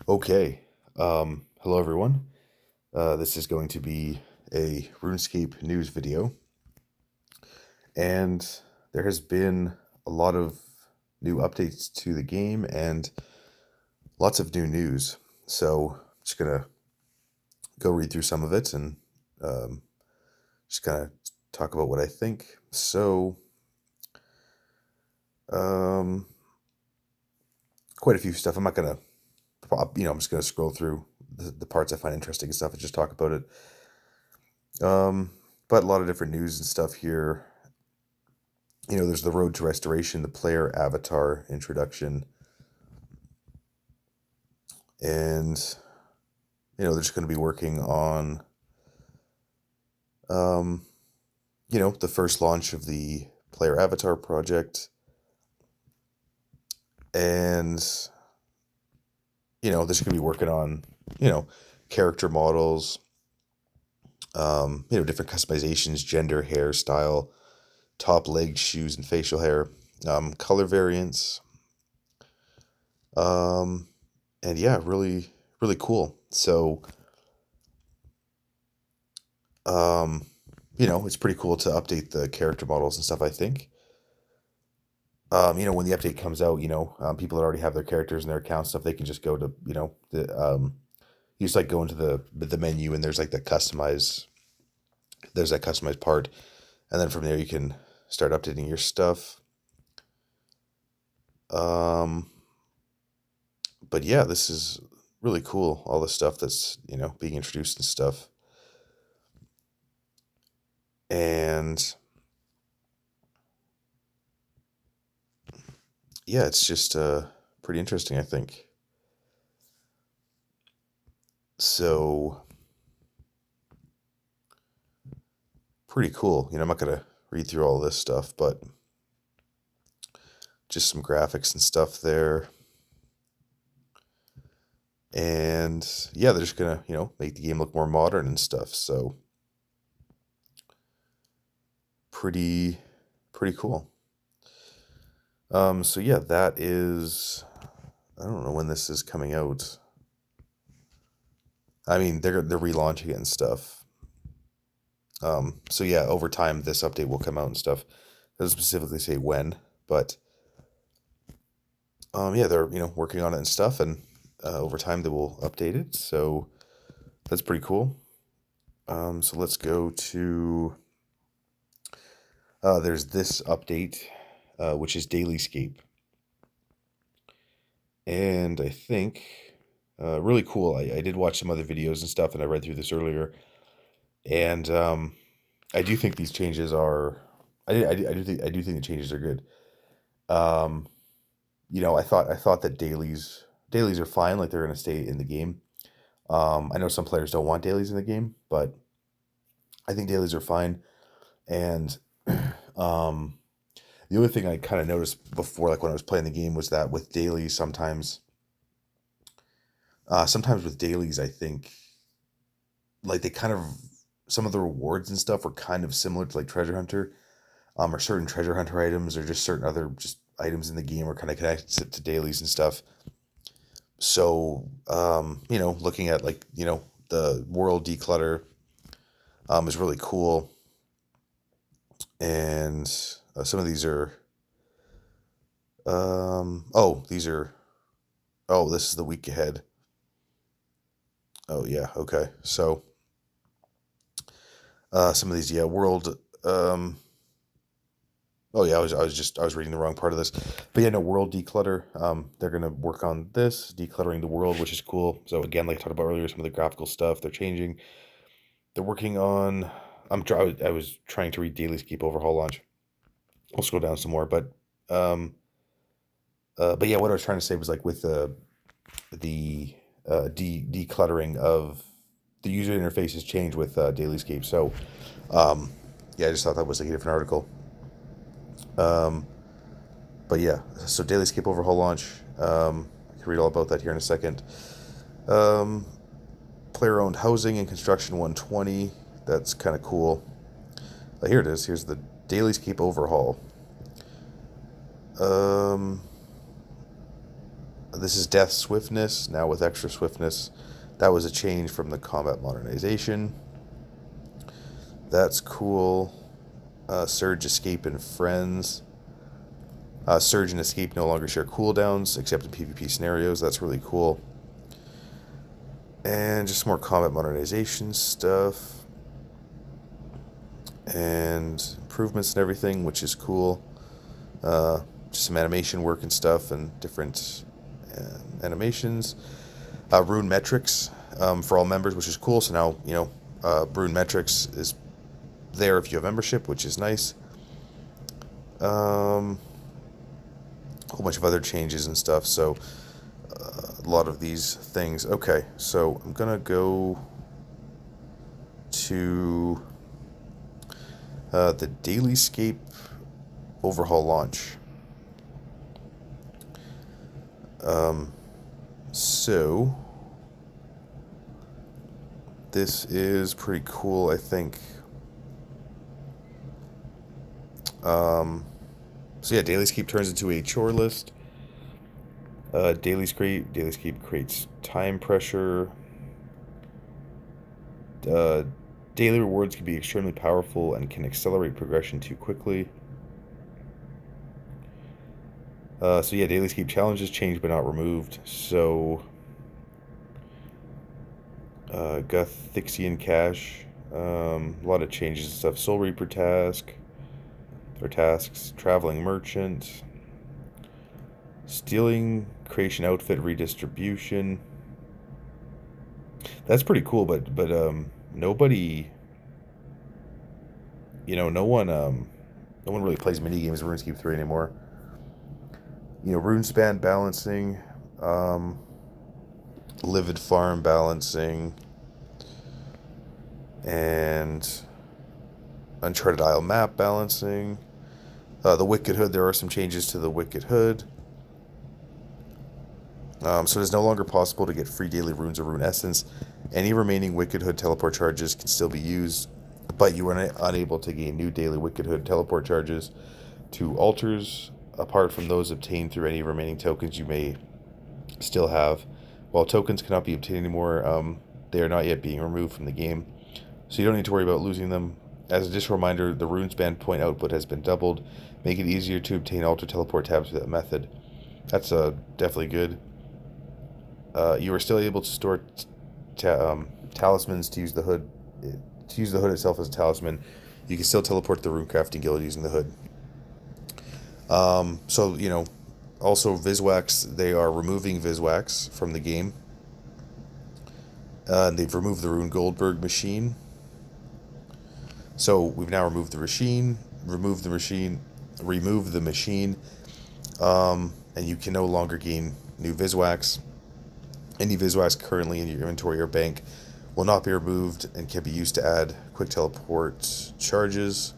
Okay. Hello everyone. This is going to be a RuneScape news video, and there has been a lot of new updates to the game and lots of new news. So, I'm just gonna go read through some of it and um, just kind of talk about what I think. Um, Quite a few stuff. I'm not gonna, I'm just gonna scroll through the parts I find interesting and stuff and just talk about it. Um, but a lot of different news and stuff here. There's the Road to Restoration, the player avatar introduction, and they're just going to be working on, um, the first launch of the player avatar project, and they're just going to be working on, you know, character models, different customizations, gender, hairstyle, top legs, shoes, and facial hair, color variants, um, and yeah, really, really cool. So. Um, it's pretty cool to update the character models and stuff, I think. When the update comes out, people that already have their characters and their account stuff, they can just go to, you just like go into the menu and there's that customized part. And then from there you can start updating your stuff. Um, but yeah, this is really cool. All the stuff that's, being introduced and stuff. And yeah, it's just, pretty interesting, I think. So pretty cool. I'm not gonna read through all this stuff, but just some graphics and stuff there. And yeah, they're just gonna, make the game look more modern and stuff. So pretty pretty cool. So yeah, that is, I don't know when this is coming out. I mean, they're relaunching it and stuff. So yeah, over time this update will come out and stuff. It doesn't specifically say when, but yeah, they're working on it and stuff, and over time they will update it. So that's pretty cool. So let's go to, there's this update, which is Dailyscape. And I think, really cool. I did watch some other videos and stuff, and I read through this earlier. And I do think these changes are, I do think the changes are good. Um, I thought that dailies are fine, like they're going to stay in the game. I know some players don't want dailies in the game, but I think dailies are fine. And um, the other thing I kind of noticed before, like when I was playing the game, was that with dailies, sometimes with dailies, I think like they kind of, some of the rewards and stuff were kind of similar to like Treasure Hunter, or certain Treasure Hunter items, or just certain other just items in the game are kind of connected to dailies and stuff. So, looking at like the world declutter, is really cool, and some of these are, oh, these are, oh, this is the week ahead. Oh yeah, okay. So some of these, yeah, world. Oh yeah, I was reading the wrong part of this, but yeah, no, world declutter. They're gonna work on this decluttering the world, which is cool. So again, like I talked about earlier, some of the graphical stuff they're changing. They're working on. I was trying to read Dailyscape overhaul launch. I'll scroll down some more, um, but yeah, what I was trying to say was like with the decluttering of the user interface has changed with Dailyscape. So um, yeah, I just thought that was like a different article. Um, but yeah, so Dailyscape overhaul launch. I can read all about that here in a second. Um, Player owned housing and construction 120. That's kind of cool. Here it is. Here's the Dailyscape overhaul. Um, This is Death Swiftness, now with extra swiftness. That was a change from the combat modernization. That's cool. Surge, Escape, and Friends. Surge and Escape no longer share cooldowns, except in PvP scenarios. That's really cool. And just more combat modernization stuff. And improvements and everything, which is cool. Just some animation work and stuff, and different animations. Rune metrics for all members, which is cool. So now, Rune metrics is there if you have membership, which is nice. A whole bunch of other changes and stuff. So a lot of these things. Okay, so I'm gonna go to the Dailyscape overhaul launch. So this is pretty cool, I think. So yeah, Dailyscape turns into a chore list. Dailyscape creates time pressure. Daily rewards can be extremely powerful and can accelerate progression too quickly. So yeah, Dailyscape challenges changed but not removed. So Gothixian Cache, a lot of changes and stuff. Soul Reaper task, or tasks. Traveling Merchant, stealing creation outfit redistribution. That's pretty cool, but nobody, no one really plays mini games in RuneScape 3 anymore. Runespan balancing, Livid Farm balancing, and Uncharted Isle map balancing. The Wicked Hood, there are some changes to the Wicked Hood. So it is no longer possible to get free daily runes or rune essence. Any remaining Wicked Hood teleport charges can still be used, but you are unable to gain new daily Wicked Hood teleport charges to altars, apart from those obtained through any remaining tokens you may still have. While tokens cannot be obtained anymore, they are not yet being removed from the game, so you don't need to worry about losing them. As a additional reminder, the Runespan point output has been doubled, making it easier to obtain altar teleport tabs with that method. That's definitely good. You are still able to store talismans to use the hood. To use the hood itself as a talisman, you can still teleport to the Runecrafting Guild using the hood. Also Viswax, they are removing Viswax from the game. They've removed the Rune Goldberg machine. So we've now removed the machine, and you can no longer gain new Viswax. Any Viswax currently in your inventory or bank will not be removed and can be used to add quick teleport charges.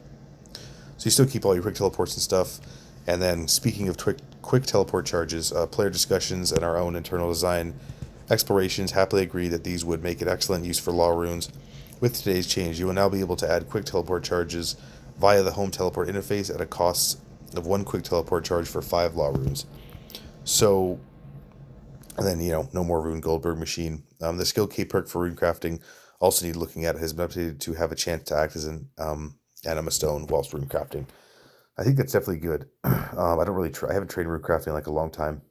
So you still keep all your quick teleports and stuff. And then, speaking of quick teleport charges, player discussions and our own internal design explorations happily agree that these would make it excellent use for law runes. With today's change, you will now be able to add quick teleport charges via the home teleport interface at a cost of 1 quick teleport charge for 5 law runes. So, and then, no more Rune Goldberg machine. The skill K perk for rune crafting, also need looking at, has been updated to have a chance to act as an anima stone whilst rune crafting. I think that's definitely good. I haven't trained rune crafting in like a long time.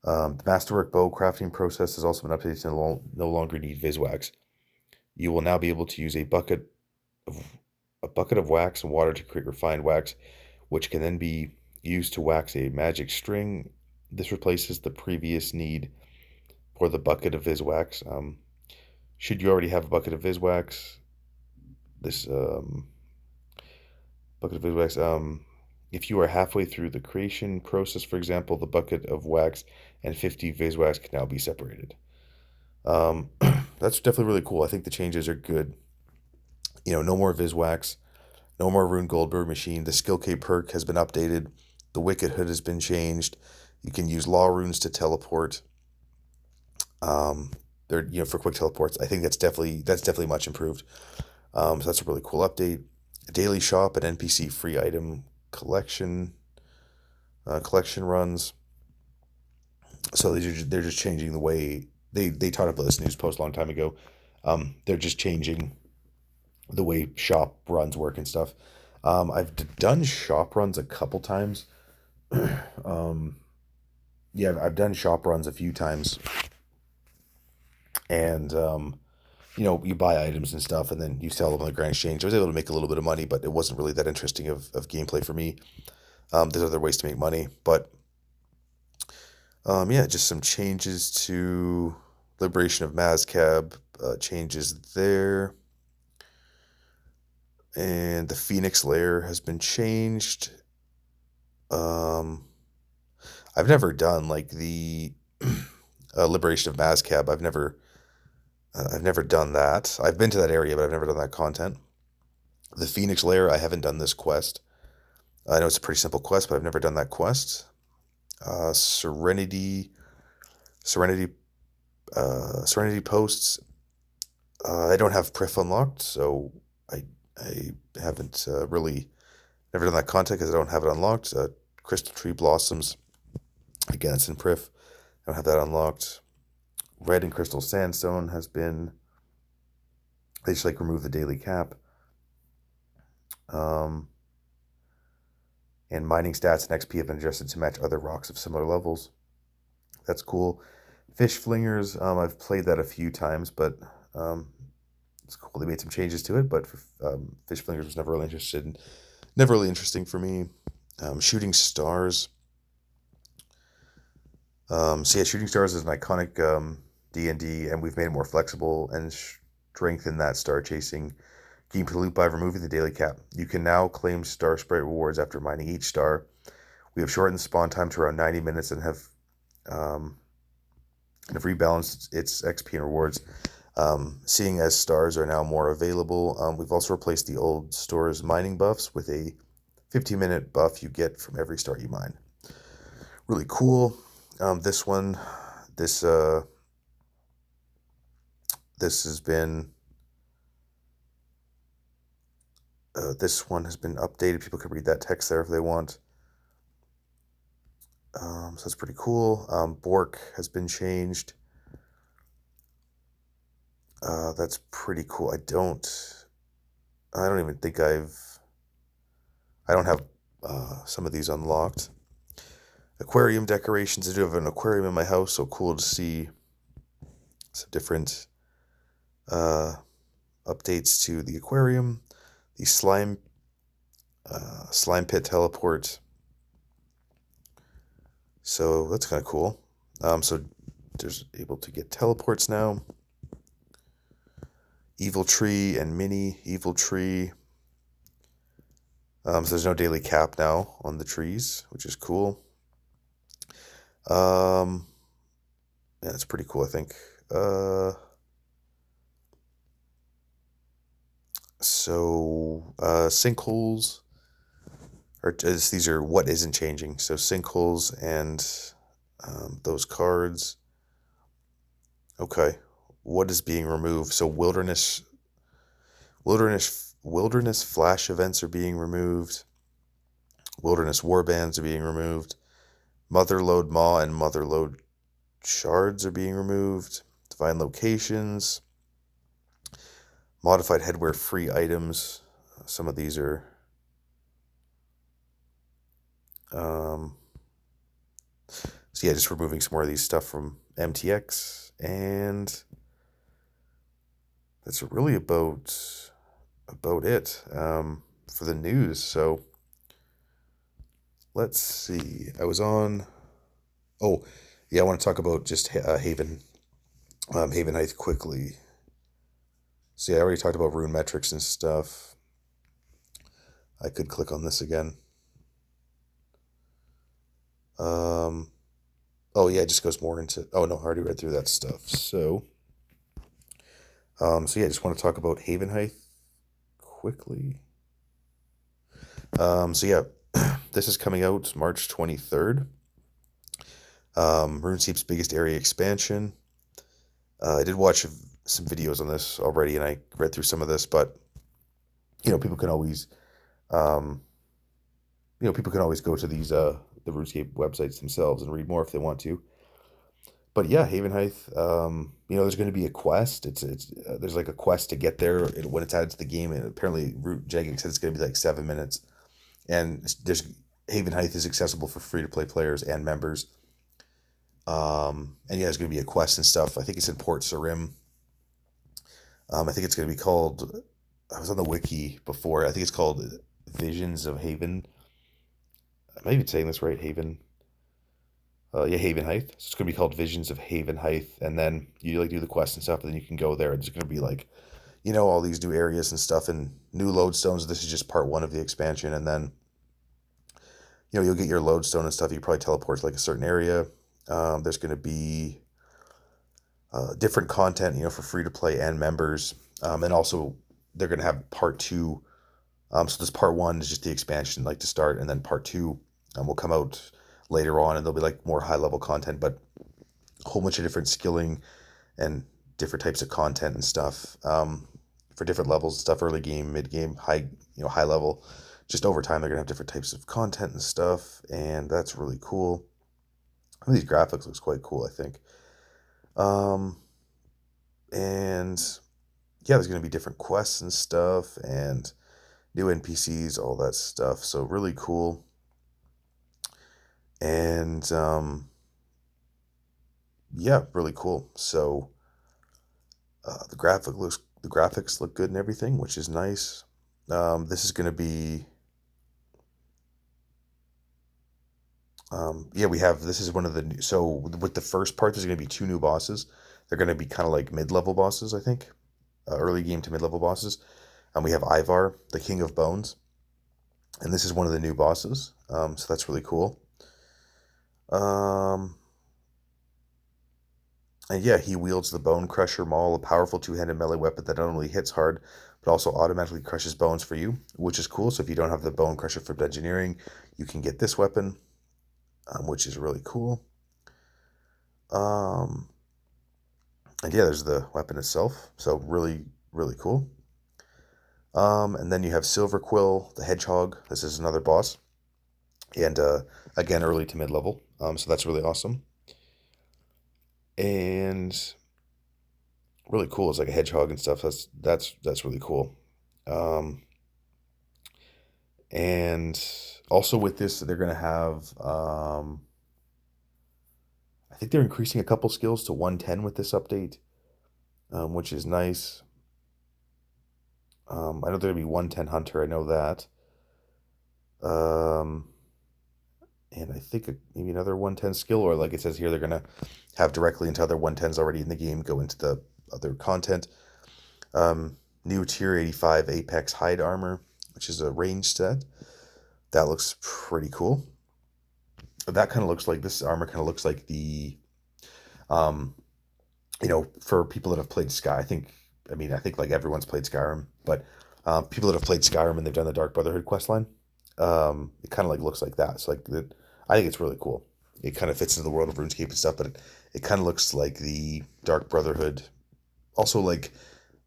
The Masterwork bow crafting process has also been updated to no longer need Viswax. You will now be able to use a bucket of wax and water to create refined wax, which can then be used to wax a magic string. This replaces the previous need for the bucket of Viswax. Should you already have a bucket of Viswax, this bucket of Viswax, if you are halfway through the creation process, for example, the bucket of wax and 50 Viswax can now be separated. That's definitely really cool. I think the changes are good. No more Viswax, no more Rune Goldberg machine. The skill K perk has been updated. The Wicked Hood has been changed. You can use law runes to teleport. They're for quick teleports. I think that's definitely much improved. So that's a really cool update. A daily shop and NPC free item collection runs. So they're just changing the way they talked about this news post a long time ago. They're just changing the way shop runs work and stuff. Done shop runs a couple times. um, yeah, I've done shop runs a few times, and you buy items and stuff, and then you sell them on the Grand Exchange. I was able to make a little bit of money, but it wasn't really that interesting of gameplay for me. There's other ways to make money, but yeah, just some changes to Liberation of Mazcab, changes there, and the Phoenix Lair has been changed. Um, I've never done like the Liberation of Mazcab. I've never done that. I've been to that area, but I've never done that content. The Phoenix Lair, I haven't done this quest. I know it's a pretty simple quest, but I've never done that quest. Serenity, Serenity, Serenity posts. I don't have Prif unlocked, so I haven't really never done that content because I don't have it unlocked. Crystal Tree Blossoms, again, it's in Prif. I don't have that unlocked. Red and Crystal Sandstone has been. They just like remove the daily cap. Um, and mining stats and XP have been adjusted to match other rocks of similar levels. That's cool. Fish Flingers, I've played that a few times, but it's cool. They made some changes to it, but Fish Flingers was never really interesting for me. Shooting Stars. So yeah, Shooting Stars is an iconic D&D, and we've made it more flexible and strengthened that star chasing game to loot by removing the daily cap. You can now claim star sprite rewards after mining each star. We have shortened the spawn time to around 90 minutes and have rebalanced its XP and rewards. Seeing as stars are now more available, we've also replaced the old store's mining buffs with a 15-minute buff you get from every star you mine. Really cool. This one, this has been this one has been updated. People can read that text there if they want. So that's pretty cool. Bork has been changed. That's pretty cool. I don't even think I don't have some of these unlocked. Aquarium decorations. I do have an aquarium in my house, so cool to see some different updates to the aquarium. The slime pit teleport. So that's kind of cool. So there's able to get teleports now. Evil Tree and Mini Evil Tree. So there's no daily cap now on the trees, which is cool. Yeah, that's pretty cool, I think. Sinkholes, these are what isn't changing. So sinkholes and those cards. Okay, what is being removed? So wilderness flash events are being removed. Wilderness warbands are being removed. Motherlode Maw and Motherlode shards are being removed. Divine locations. Modified headwear free items. Some of these are so yeah, just removing some more of these stuff from MTX, and that's really about it for the news. So let's see. I was on. Oh, yeah, I want to talk about just Haven Heights quickly. So yeah, I already talked about rune metrics and stuff. I could click on this again. Oh yeah, it just goes more into. Oh no, I already read through that stuff. So yeah, I just want to talk about Haven Heights quickly. So yeah, this is coming out March 23rd. RuneScape's biggest area expansion. I did watch some videos on this already, and I read through some of this, but people can always, people can always go to these the RuneScape websites themselves and read more if they want to. But yeah, Haven Heights. There's going to be a quest. There's like a quest to get there when it's added to the game, and apparently Root Jagging said it's going to be like 7 minutes. And there's Haven Heights is accessible for free to play players and members. And yeah, there's going to be a quest and stuff. I think it's in Port Sarim. I think it's going to be called. I was on the wiki before. I think it's called Visions of Haven. Am I even saying this right? Haven. Yeah, Haven Heights. So it's gonna be called Visions of Haven Heights, and then you like do the quest and stuff, and then you can go there. It's gonna be like, all these new areas and stuff, and new lodestones. This is just part one of the expansion, and then you'll get your lodestone and stuff. You probably teleport to like a certain area. There's gonna be different content, for free to play and members, and also they're gonna have part two. So this part one is just the expansion, like to start, and then part two will come out later on, and there'll be like more high level content, but a whole bunch of different skilling and different types of content and stuff for different levels and stuff. Early game, mid game, high level. Just over time, they're gonna have different types of content and stuff, and that's really cool. These graphics looks quite cool, I think. And yeah, there's gonna be different quests and stuff, and new NPCs, all that stuff. So really cool. And yeah, really cool. So the graphics look good and everything, which is nice. This is going to be this is one of the so with the first part, there's going to be two new bosses. They're going to be kind of like mid-level bosses, I think, early game to mid-level bosses. And we have Ivar, the King of Bones, and this is one of the new bosses. So that's really cool. And yeah, he wields the Bone Crusher Maul, a powerful two-handed melee weapon that not only hits hard, but also automatically crushes bones for you, which is cool. So if you don't have the Bone Crusher for engineering, you can get this weapon, which is really cool. And yeah, there's the weapon itself. So really, really cool. And then you have Silver Quill, the Hedgehog. This is another boss. And again, early to mid-level. So that's really awesome. And really cool. It's like a hedgehog and stuff. That's really cool. And also with this, they're gonna have I think they're increasing a couple skills to 110 with this update, which is nice. I know there'll be 110 Hunter. I know that. And I think maybe another 110 skill, or like it says here, they're gonna have directly into other 110s already in the game, go into the other content. New tier 85 Apex Hide Armor, which is a range set. That looks pretty cool. That kind of looks like this armor kind of looks like the, for people that have played Sky. I think like everyone's played Skyrim, but people that have played Skyrim and they've done the Dark Brotherhood questline, it kind of like looks like that. So I think it's really cool. It kind of fits into the world of RuneScape and stuff, but it kind of looks like the Dark Brotherhood. Also, like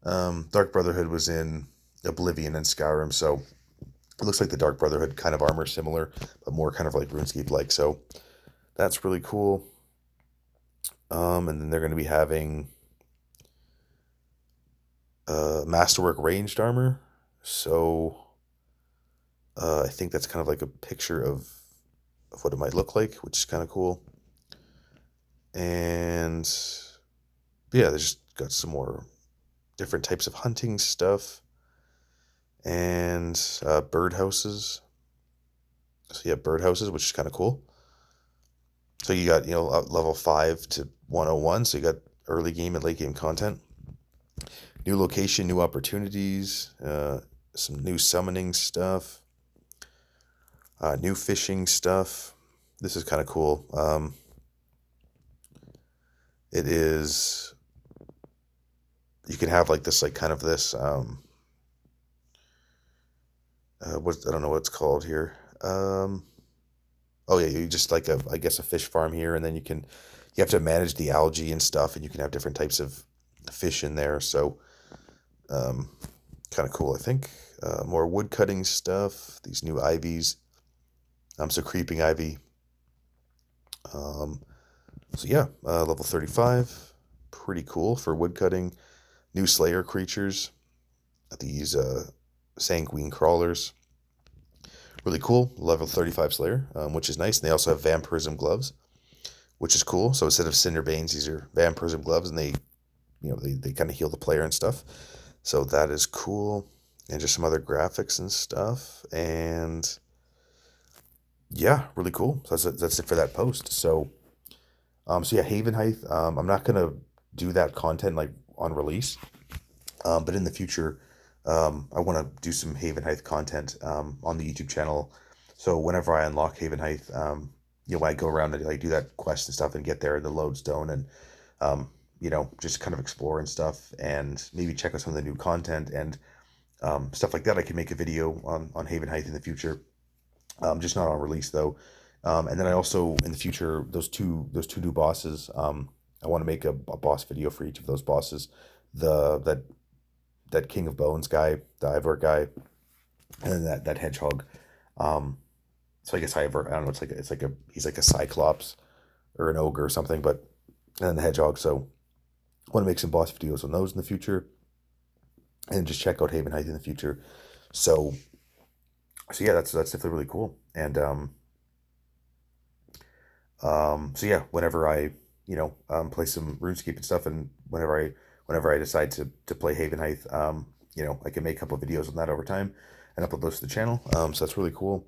Dark Brotherhood was in Oblivion and Skyrim, so it looks like the Dark Brotherhood kind of armor, similar, but more kind of like RuneScape-like. So that's really cool. And then they're going to be having Masterwork ranged armor. So I think that's kind of like a picture of what it might look like, which is kind of cool. And yeah, there's just got some more different types of hunting stuff and birdhouses. So yeah, birdhouses, which is kind of cool. So you got, level 5 to 101. So you got early game and late game content. New location, new opportunities, some new summoning stuff, new fishing stuff. This is kind of cool. It is, you can have like this, like kind of this, I don't know what it's called here. Oh yeah, you just like I guess a fish farm here, and then you have to manage the algae and stuff, and you can have different types of fish in there. So, kind of cool, I think. More wood cutting stuff. These new ivies. So creeping ivy. So yeah, level 35, pretty cool for woodcutting. New Slayer creatures, these sanguine crawlers, really cool. Level 35 Slayer, which is nice. And they also have vampirism gloves, which is cool. So instead of Cinderbanes, these are vampirism gloves, and they kind of heal the player and stuff. So that is cool. And just some other graphics and stuff. And yeah, really cool. So that's it for that post. So yeah, Haven Height. I'm not gonna do that content like on release, but in the future, I want to do some Haven Height content on the YouTube channel. So whenever I unlock Haven Height, I go around and like do that quest and stuff and get there in the lodestone and just kind of explore and stuff and maybe check out some of the new content and stuff like that. I can make a video on Haven Height in the future, just not on release though. And then I also in the future those two new bosses. I want to make a boss video for each of those bosses. The that King of Bones guy, the Ivor guy, and then that hedgehog. Um, so I guess Ivor, I don't know. It's like he's like a cyclops or an ogre or something, but and then the hedgehog. So I want to make some boss videos on those in the future, and just check out Haven Height in the future. So so yeah, that's definitely really cool. And so yeah, whenever I play some RuneScape and stuff, and whenever I decide to play Haven Height, I can make a couple of videos on that over time and upload those to the channel. So that's really cool.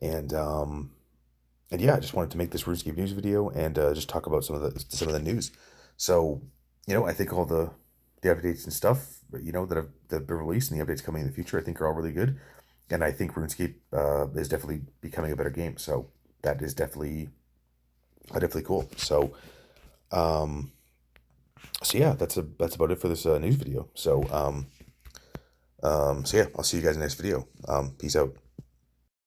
And yeah, I just wanted to make this RuneScape news video and just talk about some of the news. So I think all the updates and stuff that have been released and the updates coming in the future, I think are all really good. And I think RuneScape is definitely becoming a better game. So that is definitely cool. Um, so yeah, that's about it for this news video. So yeah, I'll see you guys in the next video. Peace out.